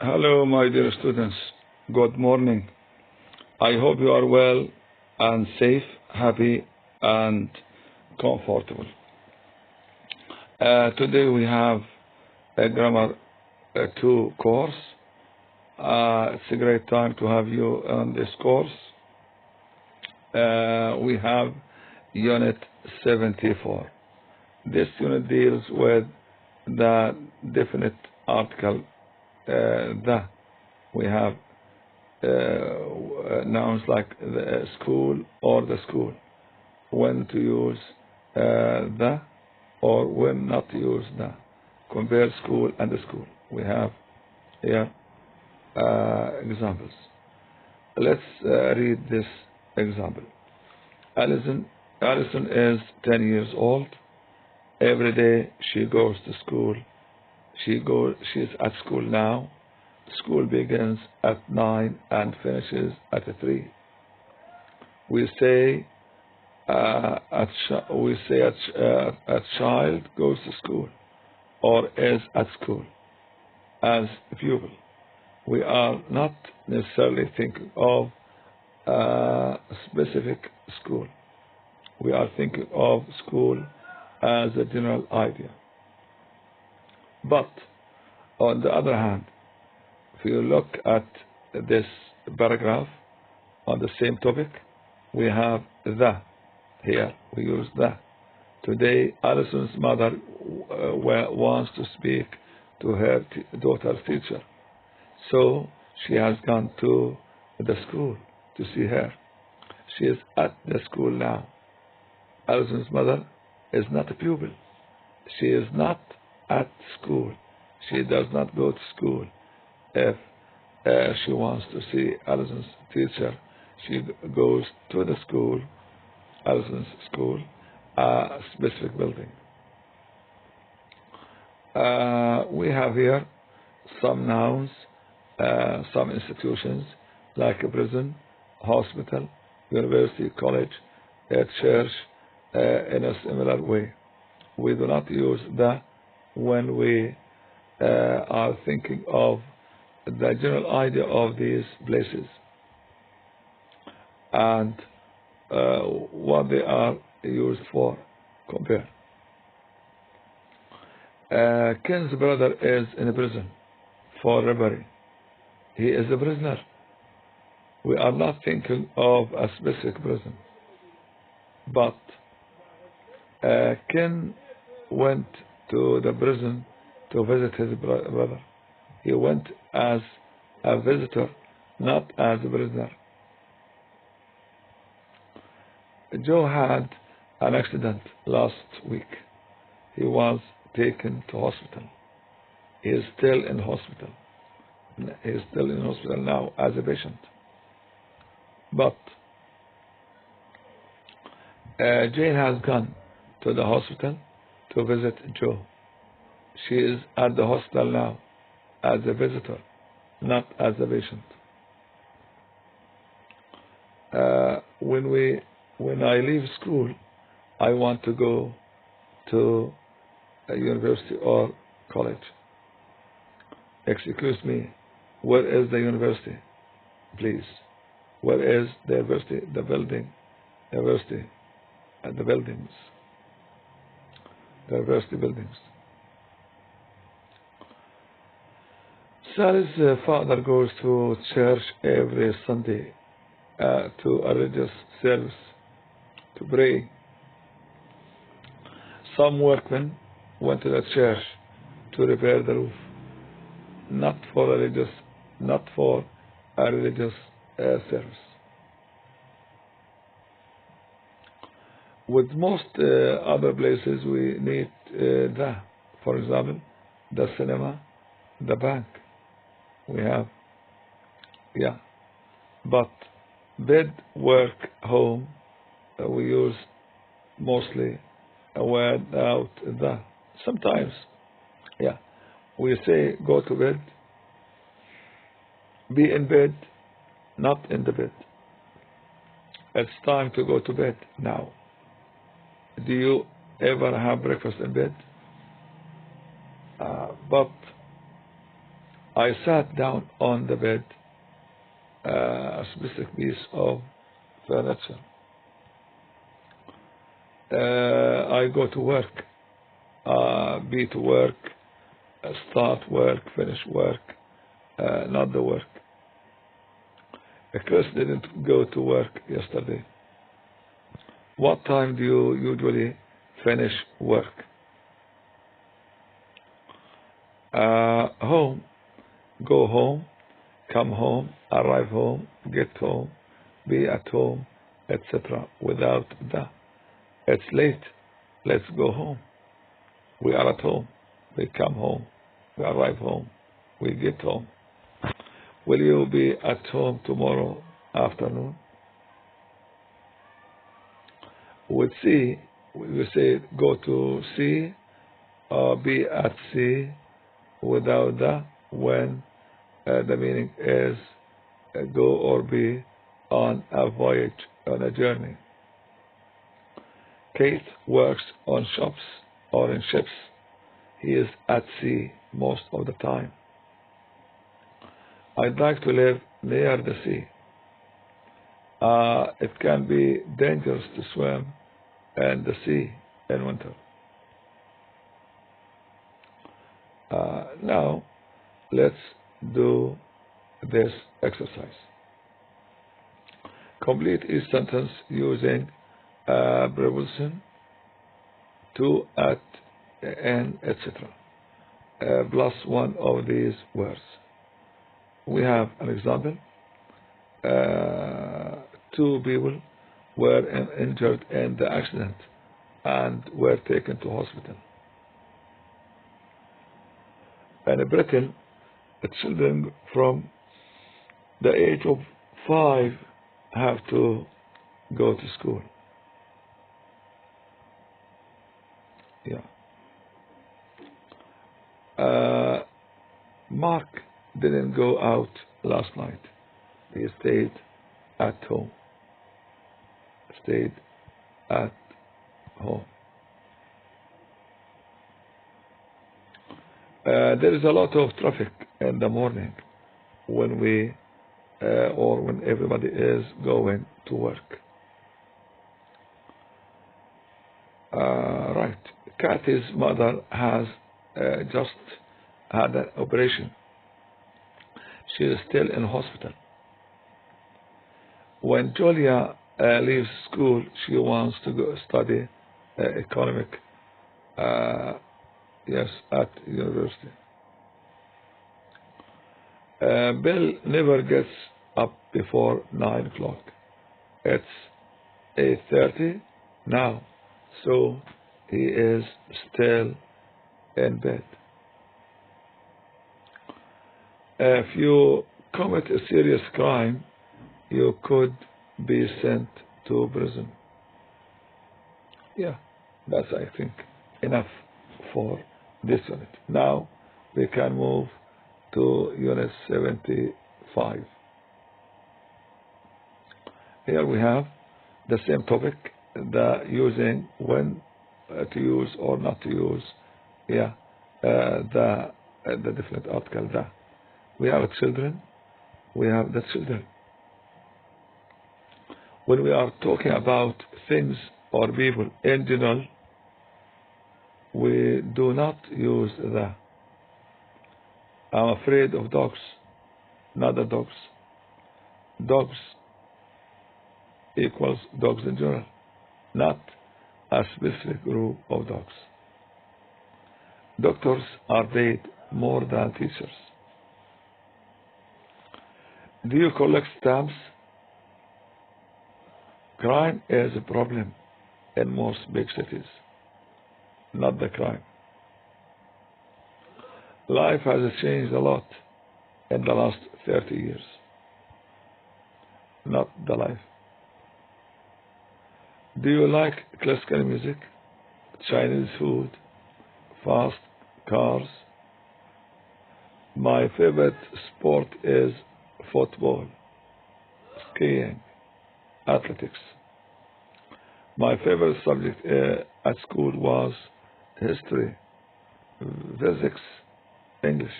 Hello, my dear students. Good morning. I hope you are well and safe, happy, and comfortable. Today we have a Grammar 2 course. It's a great time to have you on this course. We have Unit 74. This unit deals with the definite article the. We have nouns like the school or the school. When to use the or when not to use the. Compare school and the school. We have here examples. Let's read this example. Alison is 10 years old. Every day she goes to school. She's at school now. School begins at 9 and finishes at 3. We say a child goes to school or is at school as a pupil. We are not necessarily thinking of a specific school. We are thinking of school as a general idea. But on the other hand, if you look at this paragraph on the same topic, we have the here. We use the. Today, Alison's mother wants to speak to her daughter's teacher. So she has gone to the school to see her. She is at the school now. Alison's mother is not a pupil. She is not at school. She does not go to school. If she wants to see Alison's teacher, she goes to the school, Alison's school, a specific building. We have here some nouns, some institutions like a prison, hospital, university, college, a church, in a similar way. We do not use the when we are thinking of the general idea of these places and what they are used for. Compare. Ken's brother is in prison for robbery. He is a prisoner. We are not thinking of a specific prison. But Ken went to the prison to visit his brother. He went as a visitor, not as a prisoner. Joe had an accident last week. He was taken to hospital. He is still in hospital. He is still in hospital now as a patient. But Jane has gone to the hospital to visit Joe. She is at the hospital now as a visitor, not as a patient. When I leave school, I want to go to a university or college. Excuse me, where is the university? Please. Where is the university? The building. University. And the buildings. The university buildings. Sally's father goes to church every Sunday to a religious service to pray. Some workmen went to the church to repair the roof, not for a religious service. With most other places, we need the. For example, the cinema, the bank. We have, but bed, work, home, we use mostly a word out the. Sometimes, we say go to bed, be in bed, not in the bed. It's time to go to bed now. Do you ever have breakfast in bed? But I sat down on the bed, a specific piece of furniture. I go to work, be to work, start work, finish work, not the work. Chris didn't go to work yesterday. What time do you usually finish work? Home, go home, come home, arrive home, get home, be at home, etc. Without the, it's late, let's go home. We are at home, we come home, we arrive home, we get home. Will you be at home tomorrow afternoon? With sea, we say go to sea or be at sea without the, when the meaning is go or be on a voyage, on a journey. Keith works on shops or in ships. He is at sea most of the time. I'd like to live near the sea. It can be dangerous to swim in the sea in winter. Now, let's do this exercise. Complete each sentence using preposition, to, at, and, etc. Plus one of these words. We have an example. Two people were injured in the accident and were taken to hospital. And in Britain, the children from the age of 5 have to go to school. Yeah. Mark didn't go out last night. He stayed at home. Stayed at home. There is a lot of traffic in the morning when we or when everybody is going to work. Right. Kathy's mother has just had an operation. She is still in hospital. When Julia leaves school, she wants to go study economic, at university. Bill never gets up before 9 o'clock. It's 8:30 now, so he is still in bed. If you commit a serious crime, you could be sent to prison. Yeah, that's, I think, enough for this unit. Now we can move to unit 75. Here we have the same topic, the using, when to use or not to use, the definite article, the. We have children, we have the children. When we are talking about things or people in general, we do not use the. I'm afraid of dogs, not the dogs. Dogs equals dogs in general, not a specific group of dogs. Doctors are paid more than teachers. Do you collect stamps? Crime is a problem in most big cities, not the crime. Life has changed a lot in the last 30 years, not the life. Do you like classical music, Chinese food, fast cars? My favorite sport is football, skiing, athletics. My favorite subject at school was history, physics, English.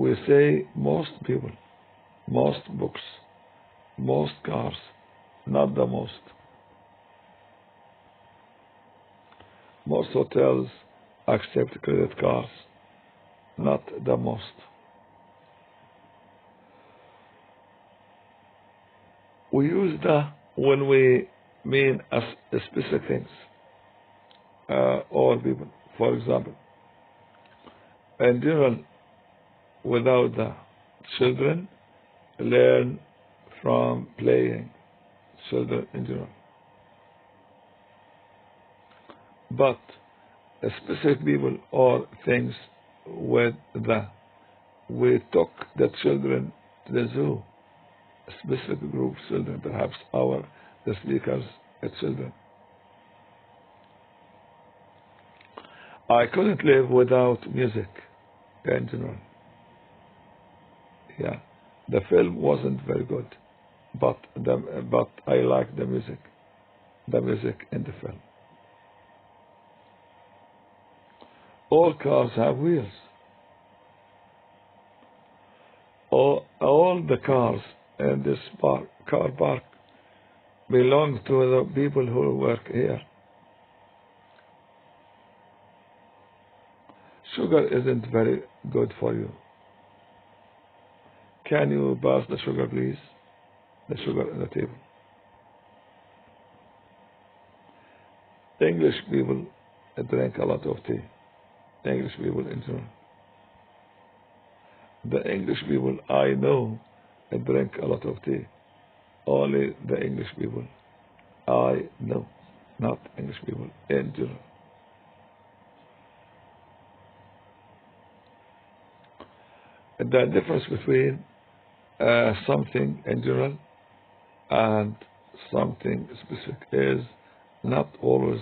we say most people, most books, most cars, not the most. Most hotels accept credit cards, not the most. We use the when we mean specific things or people. For example, in general, without the children learn from playing. Children in general. But specific people or things with the we took the children to the zoo. A specific group of children, perhaps the speakers children. I couldn't live without music in general. Yeah, the film wasn't very good, but I liked the music in the film. All cars have wheels. All the cars in this car park belong to the people who work here. Sugar isn't very good for you. Can you pass the sugar, please? The sugar on the table. English people drink a lot of tea. English people in general. The English people I know drink a lot of tea. Only the English people I know, not English people in general. The difference between something in general and something specific is not always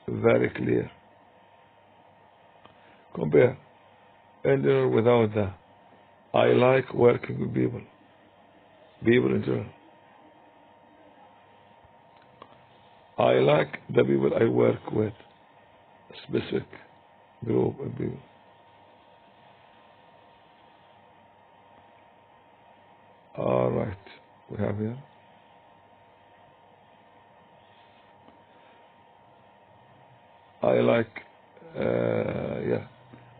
very clear. Compare in general without the I like working with people in general. I like the people I work with, a specific group of people. All right, we have here. I like,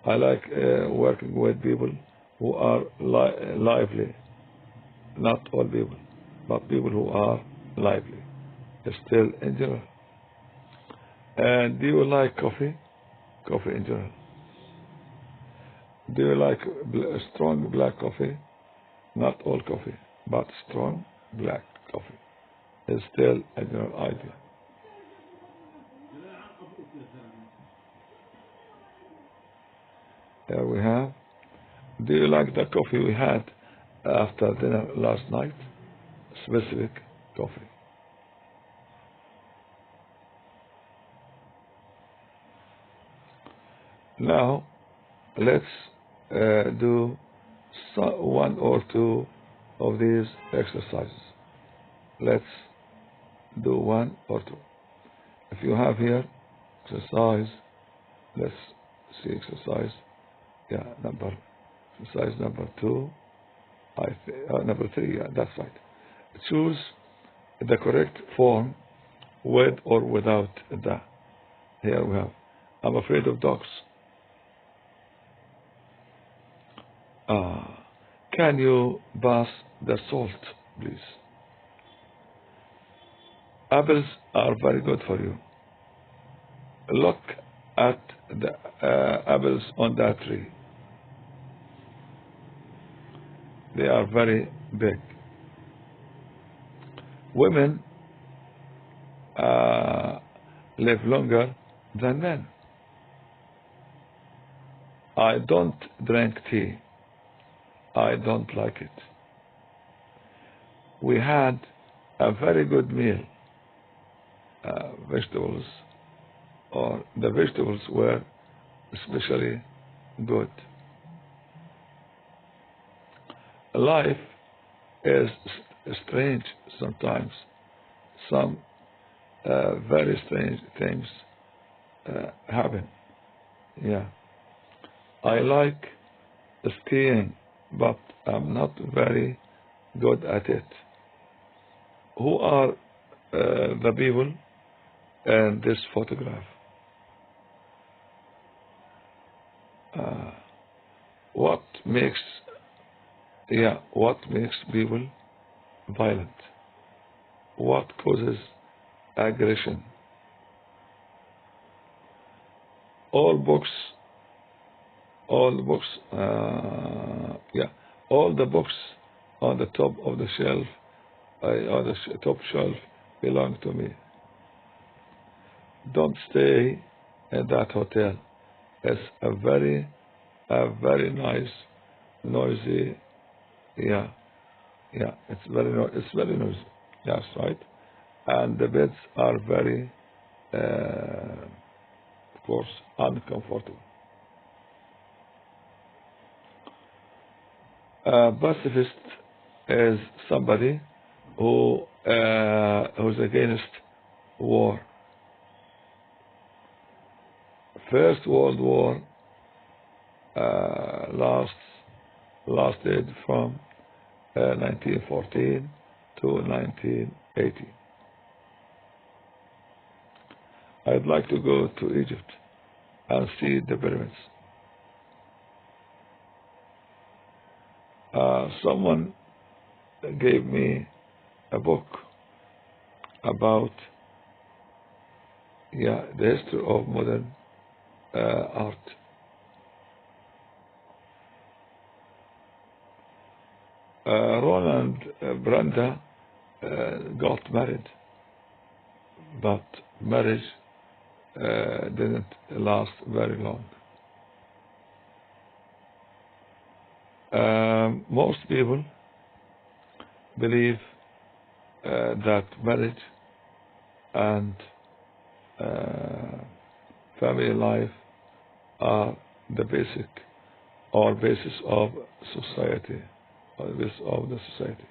I like working with people who are lively. Not all people, but people who are lively. Still in general. And do you like coffee? Coffee in general. Do you like strong black coffee? Not all coffee, but strong black coffee is still a general idea. There we have. Do you like the coffee we had after dinner last night? Specific coffee. Now, let's do one or two of these exercises. Let's do one or two. If you have here exercise, let's see exercise. Yeah, exercise number 2. Number 3. Yeah, that's right. Choose the correct form with or without the. Here we have. I'm afraid of dogs. Can you pass the salt, please? Apples are very good for you. Look at the apples on that tree. They are very big. Women live longer than men. I don't drink tea. I don't like it. We had a very good meal. Vegetables, or the vegetables were especially good. Life is strange sometimes. Some very strange things happen. Yeah. I like skiing but I'm not very good at it. Who are the people in this photograph? What makes people violent? What causes aggression? All books, all the books, all the books on the top of the shelf, on the top shelf, belong to me. Don't stay in that hotel. It's a very nice, noisy. It's very noisy. Yes, right. And the beds are very, of course, uncomfortable. A pacifist is somebody who's against war. First World War lasted from 1914 to 1918. I'd like to go to Egypt and see the pyramids. Someone gave me a book about the history of modern art. Roland Branda got married, but marriage didn't last very long. Most people believe that marriage and family life are the basis of society, or the basis of the society,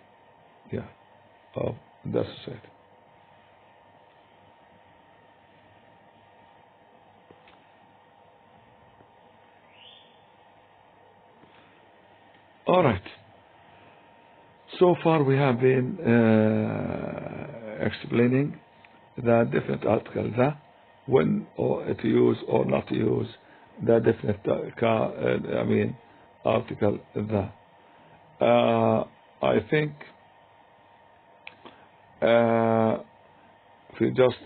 of the society. All right. So far we have been explaining the different articles, when to use or not to use the different article. I think if we just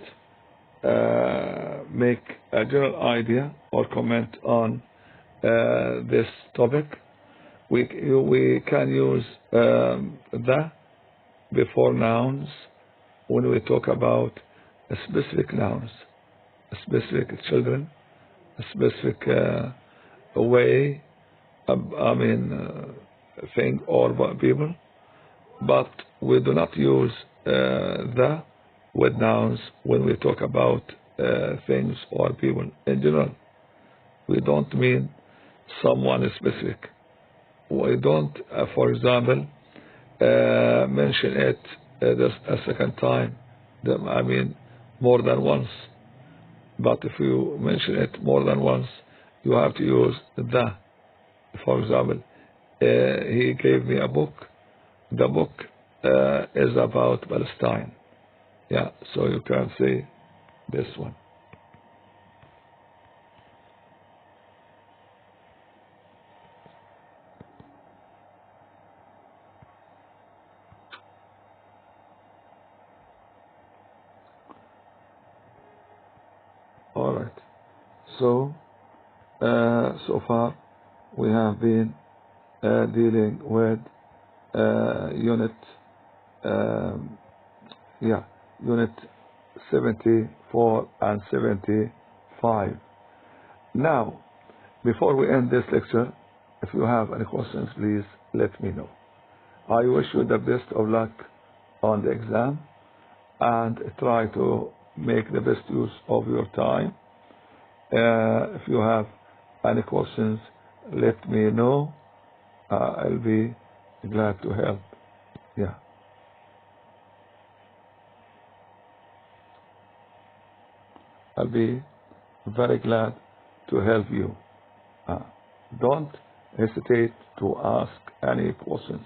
make a general idea or comment on this topic, we can use the before nouns when we talk about specific nouns, specific children, a specific way, thing or people, but we do not use the with nouns when we talk about things or people in general. We don't mean someone specific. We don't, for example, mention it a second time, more than once. But if you mention it more than once, you have to use the. For example, he gave me a book. The book is about Palestine. So you can say this one. All right. So so far we have been dealing with unit unit 74 and 75. Now, before we end this lecture, if you have any questions, please let me know. I wish you the best of luck on the exam, and try to make the best use of your time. If you have any questions, let me know. I'll be glad to help. I'll be very glad to help you. Don't hesitate to ask any questions.